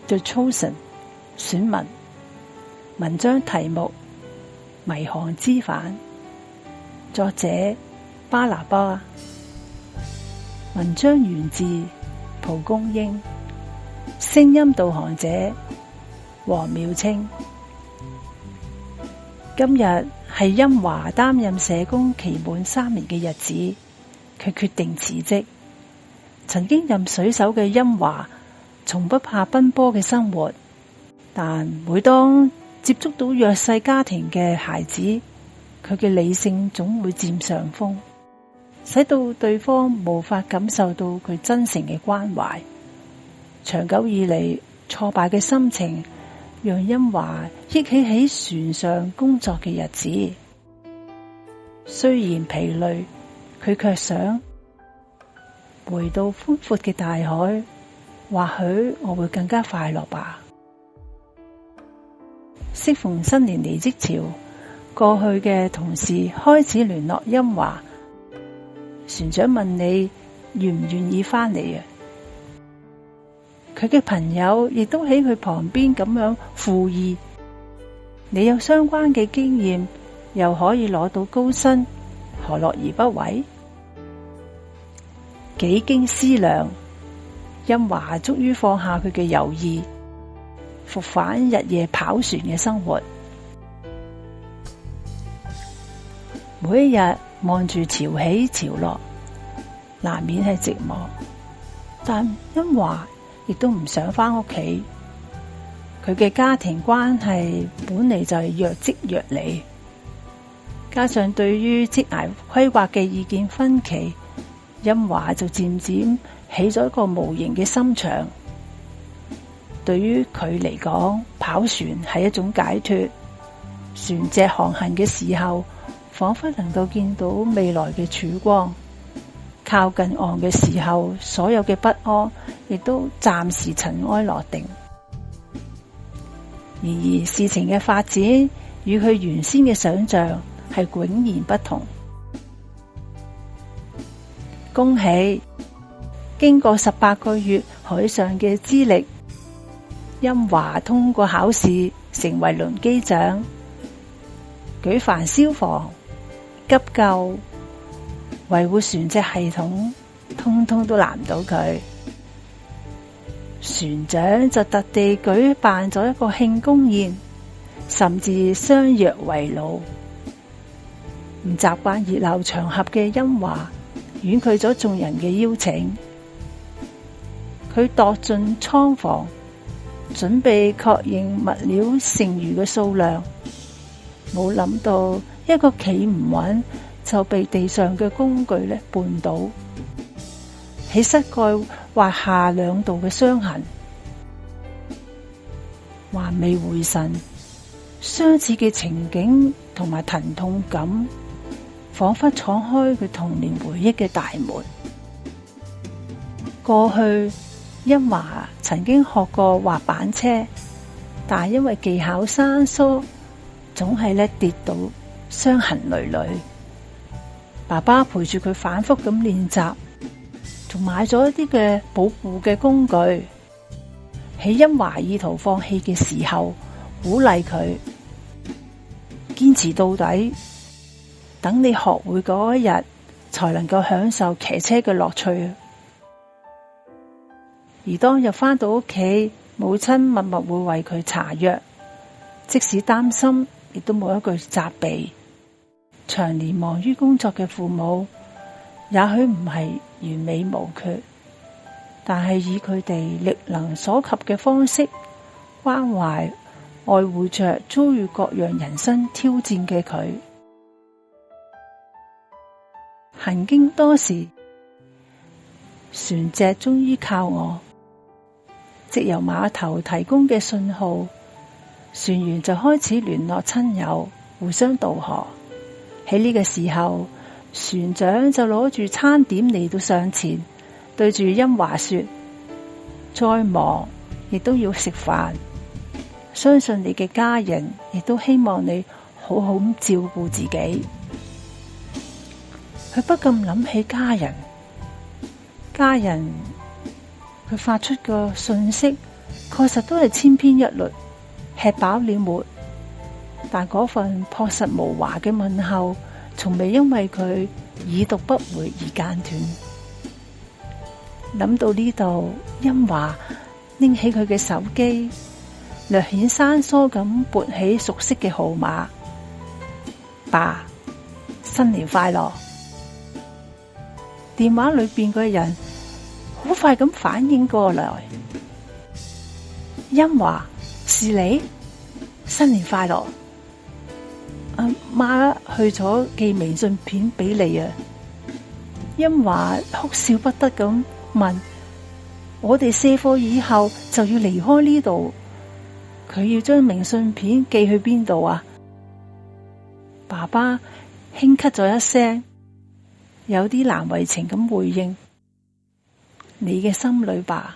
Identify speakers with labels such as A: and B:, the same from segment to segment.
A: The Chosen 選文，文章題目迷航之返，作者巴拿巴，文章源自蒲公英，聲音導航者黃妙清。今日係殷華擔任社工期滿3年嘅日子，佢決定辭職。曾經任水手嘅殷華從不怕奔波嘅生活，但每當接觸到弱勢家庭嘅孩子，佢嘅理性總會佔上風，使到對方無法感受到佢真誠嘅關懷。長久以嚟，挫敗嘅心情讓殷華憶起喺船上工作嘅日子。雖然疲累，佢卻想回到寬闊嘅大海，或許我會更加快樂吧。適逢新年離職潮，過去嘅同事開始聯絡殷華，船長問你願唔願意返嚟啊？佢嘅朋友亦都喺佢旁邊咁樣附議，你有相關嘅經驗，又可以攞到高薪，何樂而不為？幾經思量，殷華終於放下佢嘅猶豫，復返日夜跑船嘅生活。每一日望住潮起潮落，難免係寂寞，但殷華亦都唔想返屋企。佢嘅家庭關係本嚟就係若即若離，加上對於職涯規劃嘅意見分歧，殷華就漸漸起咗一個無形嘅心牆。對於佢嚟講，跑船係一種解脫。船隻航行嘅時候，仿佛能夠見到未來嘅曙光。靠近岸嘅時候，所有嘅不安亦都暫時塵埃落定。然而事情嘅發展與佢原先嘅想象係迥然不同。恭喜！經過18個月海上嘅資歷，殷華通過考試成為輪機長，舉凡消防、急救、維護船隻系統，通通都難唔到佢。船長就特地舉辦咗一個慶功宴，甚至相約圍爐。唔習慣熱鬧場合嘅殷華婉拒咗眾人嘅邀請，佢踱進倉房，準備確認物料剩餘嘅數量。冇諗到一個企唔穩，就被地上嘅工具絆倒，喺膝蓋劃下2道嘅傷痕。還未回神，相似嘅情景同埋疼痛感仿佛闖開佢童年回憶嘅大門。過去殷華曾經學過滑板車，但因為技巧生疏，總係跌到傷痕累累。爸爸陪住佢反覆咁練習，仲買咗一啲嘅保護嘅工具。喺殷華意圖放棄嘅時候，鼓勵佢堅持到底。等你學會嗰一日，才能夠享受騎車嘅樂趣。而當日返到屋企，母親默默會為佢搽藥，即使擔心，亦都冇一句責備。長年忙於工作嘅父母，也許唔係完美無缺，但係以佢哋力能所及嘅方式，關懷愛護着遭遇各樣人生挑戰嘅佢。行經多時，船隻終於靠岸，藉由碼頭提供嘅信號，船員就開始聯絡親友，互相導航。喺呢個時候，船長就攞住餐點嚟到上前，對住殷華說：再忙亦都要食飯，相信你嘅家人亦都希望你好好咁照顧自己。佢不禁諗起家人，佢發出個訊息確實都係千篇一律，吃飽了沒？但嗰份樸實無華嘅問候，從未因為佢已讀不回而間斷。諗到呢度，音華拎起佢嘅手機，略顯生疏咁撥起熟悉嘅號碼。爸，新年快樂！電話裏邊個人好快咁反應過來，音華，是你？新年快樂！阿媽去咗寄明信片俾你啊！音華哭笑不得咁問：我哋卸貨以後就要離開呢度，佢要將明信片寄去邊度啊？爸爸輕咳咗一聲，有啲難為情咁回應：你嘅心裏吧。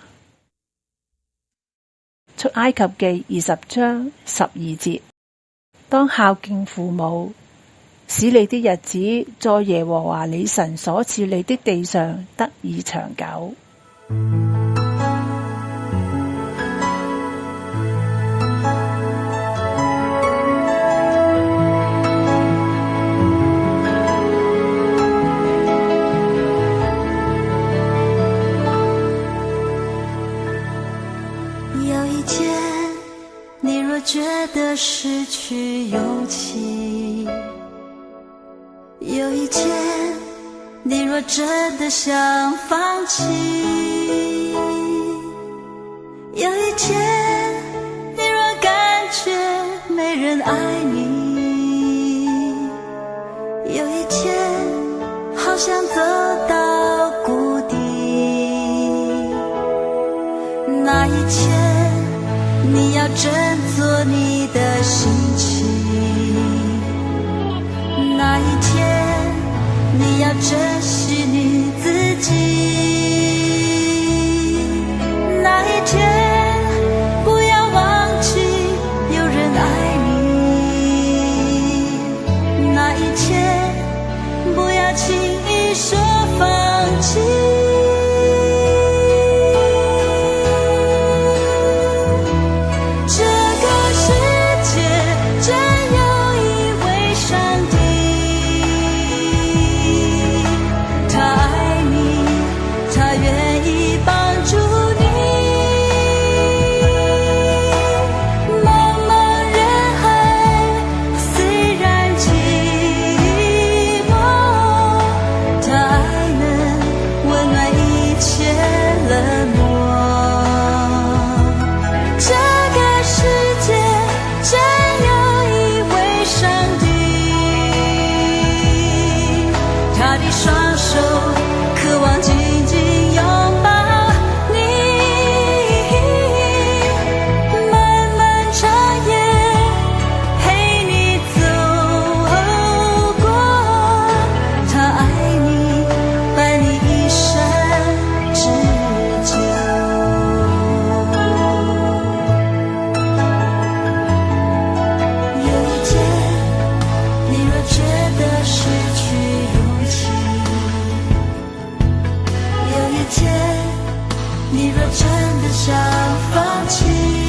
A: 出埃及記20章12節，當孝敬父母，使你的日子在耶和華你神所賜你的地上得以長久。
B: 有一天，你若覺得失去勇氣，有一天，你若真的想放棄，有一天，你若感覺沒人愛你，有一天，好像走到谷底，那一天，你要振作你的心情，那一天，你要珍惜你自己，那一天，不要忘記有人愛你，那一天，不要輕易說放棄。你若真的想放棄